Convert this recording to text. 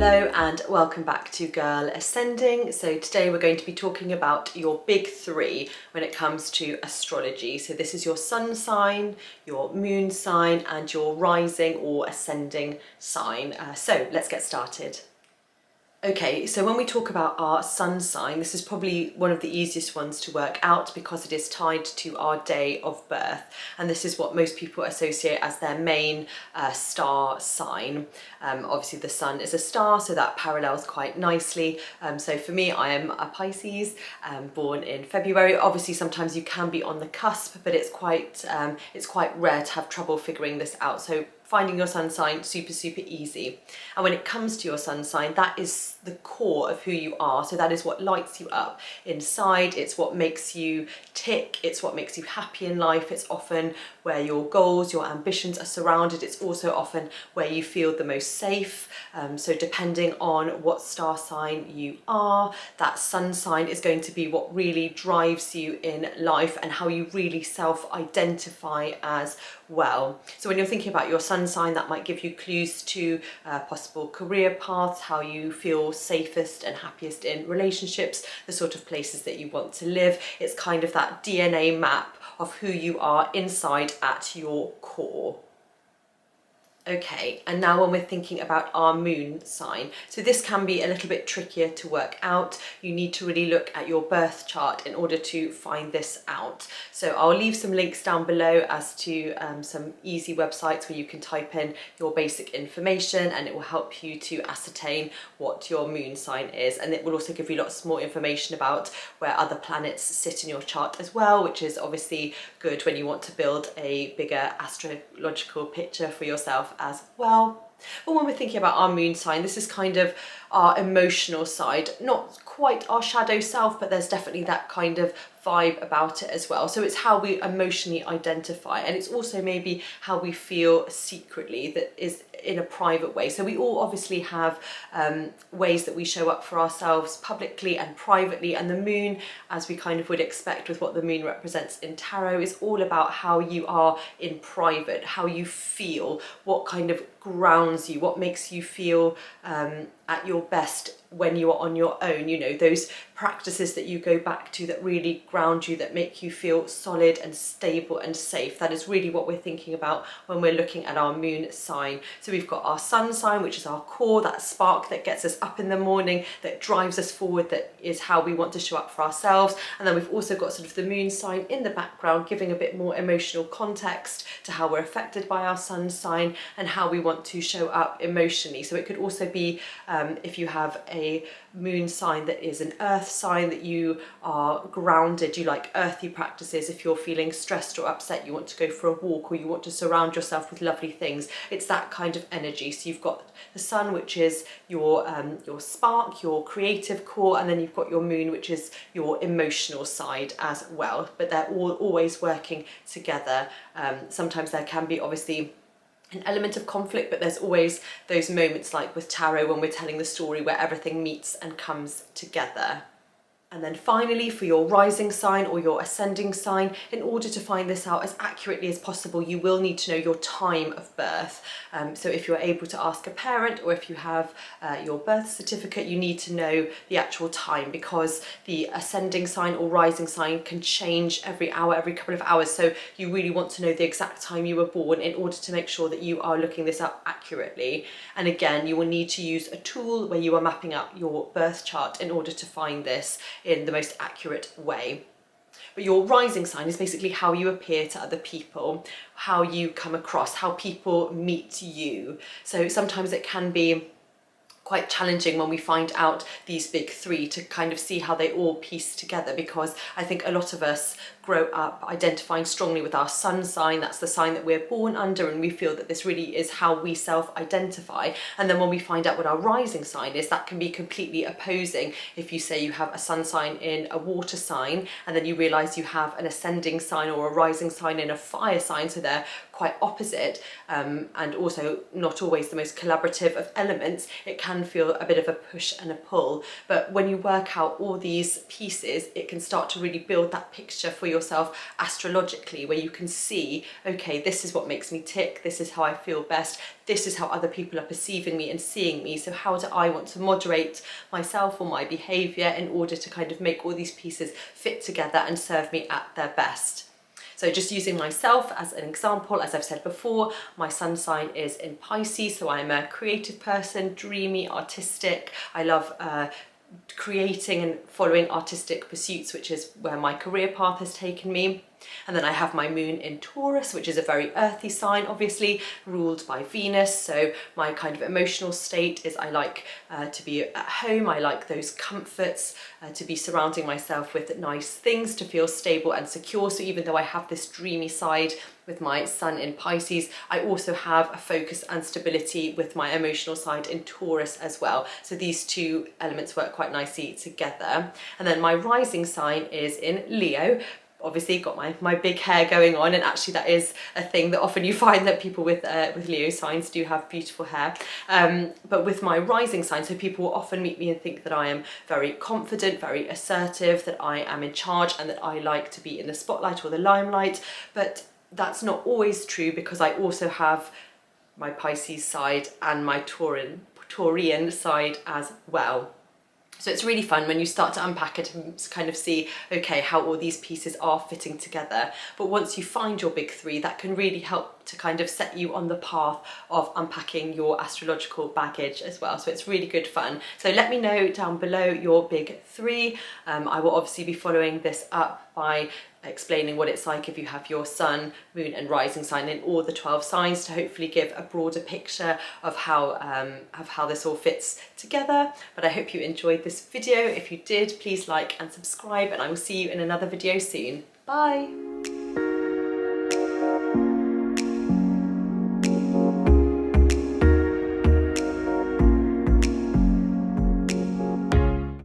Hello and welcome back to Girl Ascending. So today we're going to be talking about your big three when it comes to astrology. So this is your sun sign, your moon sign and your rising or ascending sign. So let's get started. Okay, so when we talk about our sun sign, this is probably one of the easiest ones to work out because it is tied to our day of birth. And this is what most people associate as their main star sign. Obviously the sun is a star, so that parallels quite nicely. So for me, I am a Pisces, born in February. Obviously sometimes you can be on the cusp, but it's quite rare to have trouble figuring this out. So finding your sun sign, super easy. And when it comes to your sun sign, that is the core of who you are. So that is what lights you up inside. It's what makes you tick. It's what makes you happy in life. It's often where your goals, your ambitions are surrounded. It's also often where you feel the most safe. So depending on what star sign you are, that sun sign is going to be what really drives you in life and how you really self-identify as well. So when you're thinking about your sun sign, that might give you clues to possible career paths, how you feel safest and happiest in relationships, the sort of places that you want to live. It's kind of that DNA map of who you are inside at your core. Okay, and now when we're thinking about our moon sign, so this can be a little bit trickier to work out. You need to really look at your birth chart in order to find this out. So I'll leave some links down below as to some easy websites where you can type in your basic information and it will help you to ascertain what your moon sign is. And it will also give you lots more information about where other planets sit in your chart as well, which is obviously good when you want to build a bigger astrological picture for yourself as well. But when we're thinking about our moon sign, this is kind of our emotional side, not quite our shadow self, but there's definitely that kind of vibe about it as well. So it's how we emotionally identify, and it's also maybe how we feel secretly, that is in a private way. So we all obviously have ways that we show up for ourselves publicly and privately, and the moon, as we kind of would expect with what the moon represents in tarot, is all about how you are in private, how you feel, what kind of grounds you, what makes you feel at your best when you are on your own. You know, those practices that you go back to that really ground you, that make you feel solid and stable and safe. That is really what we're thinking about when we're looking at our moon sign. So we've got our sun sign, which is our core, that spark that gets us up in the morning, that drives us forward, that is how we want to show up for ourselves. And then we've also got sort of the moon sign in the background, giving a bit more emotional context to how we're affected by our sun sign and how we want to show up emotionally. So it could also be if you have a moon sign that is an earth sign, that you are grounded, you like earthy practices. If you're feeling stressed or upset, you want to go for a walk, or you want to surround yourself with lovely things. It's that kind of energy. So you've got the sun, which is your spark, your creative core, and then you've got your moon, which is your emotional side as well. But they're all always working together. Sometimes there can be obviously an element of conflict, but there's always those moments like with tarot when we're telling the story where everything meets and comes together. And then finally, for your rising sign or your ascending sign, in order to find this out as accurately as possible, you will need to know your time of birth. So if you're able to ask a parent, or if you have your birth certificate, you need to know the actual time, because the ascending sign or rising sign can change every hour, every couple of hours. So you really want to know the exact time you were born in order to make sure that you are looking this up accurately. And again, you will need to use a tool where you are mapping out your birth chart in order to find this in the most accurate way. But your rising sign is basically how you appear to other people, how you come across, how people meet you. So sometimes it can be quite challenging when we find out these big three to kind of see how they all piece together, because I think a lot of us grow up identifying strongly with our sun sign. That's the sign that we're born under, and we feel that this really is how we self-identify. And then when we find out what our rising sign is, that can be completely opposing. If you say you have a sun sign in a water sign, and then you realise you have an ascending sign or a rising sign in a fire sign, so they're quite opposite and also not always the most collaborative of elements, it can feel a bit of a push and a pull. But when you work out all these pieces, it can start to really build that picture for yourself astrologically, where you can see, okay, this is what makes me tick, this is how I feel best, this is how other people are perceiving me and seeing me, so how do I want to moderate myself or my behaviour in order to kind of make all these pieces fit together and serve me at their best. So just using myself as an example, as I've said before, my sun sign is in Pisces, so I'm a creative person, dreamy, artistic. I love creating and following artistic pursuits, which is where my career path has taken me. And then I have my moon in Taurus, which is a very earthy sign, obviously, ruled by Venus. So my kind of emotional state is I like to be at home, I like those comforts, to be surrounding myself with nice things, to feel stable and secure. So even though I have this dreamy side with my sun in Pisces, I also have a focus and stability with my emotional side in Taurus as well. So these two elements work quite nicely together. And then my rising sign is in Leo. Obviously got my big hair going on, and actually that is a thing that often you find that people with Leo signs do have beautiful hair. But with my rising sign, so people will often meet me and think that I am very confident, very assertive, that I am in charge and that I like to be in the spotlight or the limelight. But that's not always true, because I also have my Pisces side and my Taurian side as well. So it's really fun when you start to unpack it and kind of see, okay, how all these pieces are fitting together. But once you find your big three, that can really help to kind of set you on the path of unpacking your astrological baggage as well. So it's really good fun. So let me know down below your big three. I will obviously be following this up by explaining what it's like if you have your sun, moon and rising sign in all the 12 signs, to hopefully give a broader picture of how this all fits together. But I hope you enjoyed this video. If you did, please like and subscribe, and I will see you in another video soon. Bye!